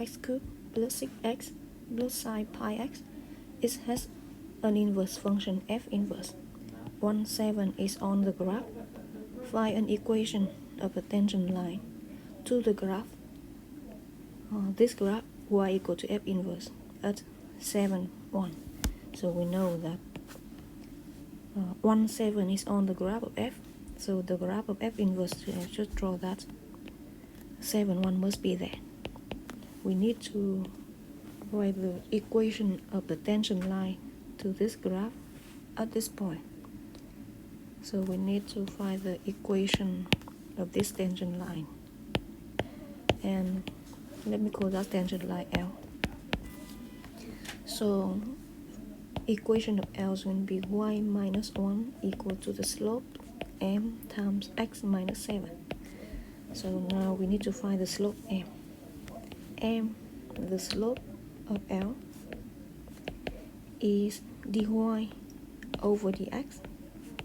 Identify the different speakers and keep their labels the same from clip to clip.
Speaker 1: x cubed plus 6x plus sine pi x. It has an inverse function f inverse. 1, 7 is on the graph. Find an equation of a tangent line to the graph. This graph y equal to f inverse at 7, 1. So we know that 1, 7 is on the graph of f. So the graph of f inverse, I just draw that 7, 1 must be there. We need to write the equation of the tangent line to this graph at this point. So we need to find the equation of this tangent line. And let me call that tangent line L. So equation of L is going to be y minus 1 equal to the slope m times x minus 7. So now we need to find the slope m. The slope of L is dy over dx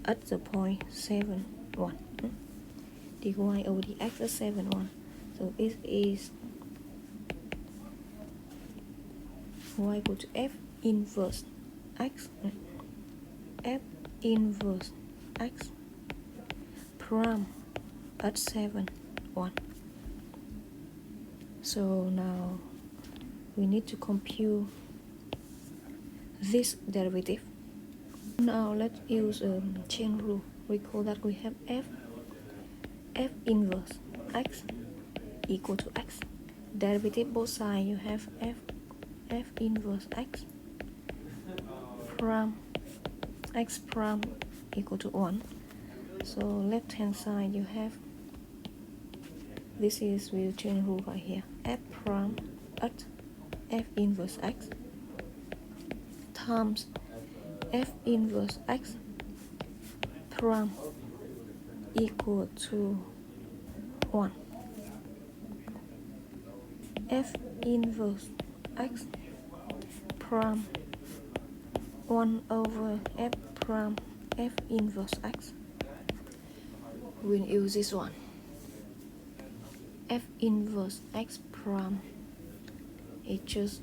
Speaker 1: at the point 7, 1. dy over dx at 7, 1. So it is y equal to f inverse x, f inverse x prime at 7, 1. So now we need to compute this derivative. Now let's use a chain rule. Recall that we have f inverse x equal to x. Derivative both sides, you have f inverse x prime x prime equal to 1. So left hand side you have, this is with chain rule right here, f prime at f inverse x times f inverse x prime equal to 1. F inverse x prime 1 over f prime f inverse x. We'll use this one. F inverse x prime is just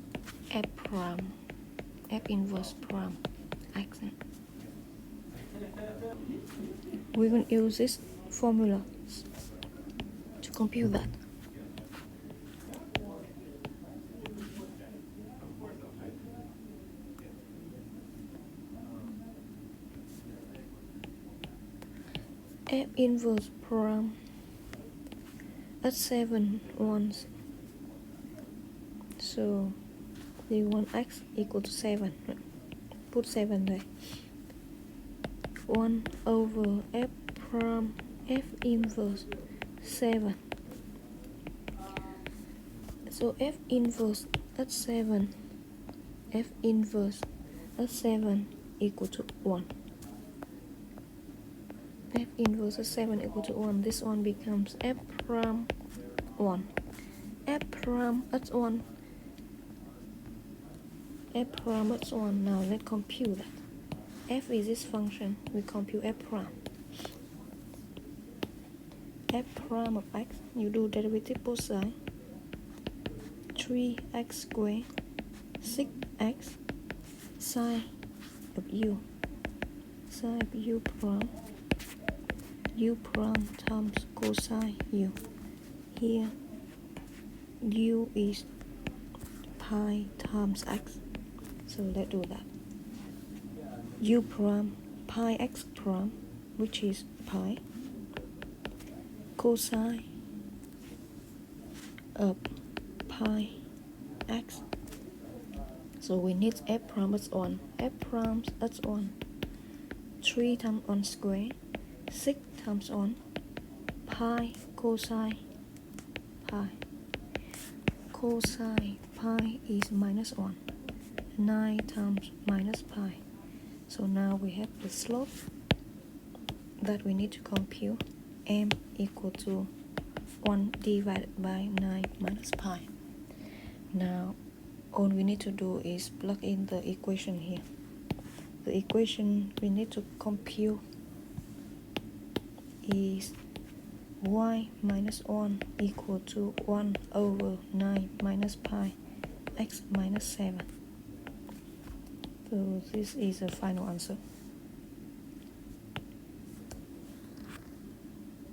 Speaker 1: f prime f inverse prime x. We're going to use this formula to compute that. F inverse prime at 7 ones. So we want x equal to 7. Put 7 there. 1 over f prime f inverse 7. So f inverse at 7, f inverse at 7 equal to 1. F inverse at 7 equal to 1. This one becomes f prime 1. F prime at 1. F prime at 1. Now let's compute that. F is this function. We compute f prime. F prime of x. You do derivative both sides. 3x squared 6x sine of u. Sine of u prime times cosine u. Here u is pi times x. So let's do that. U prime pi x prime, which is pi, cosine of pi x. So we need f prime as 1. F prime as 1. 3 times 1 squared, 6 times 1, pi cosine pi. Cosine pi is minus 1. 9 times minus pi. So now we have the slope that we need to compute, m equal to 1 divided by 9 minus pi. Now all we need to do is plug in the equation here. The equation we need to compute is y minus 1 equal to 1 over 9 minus pi x minus 7. So this is the final answer.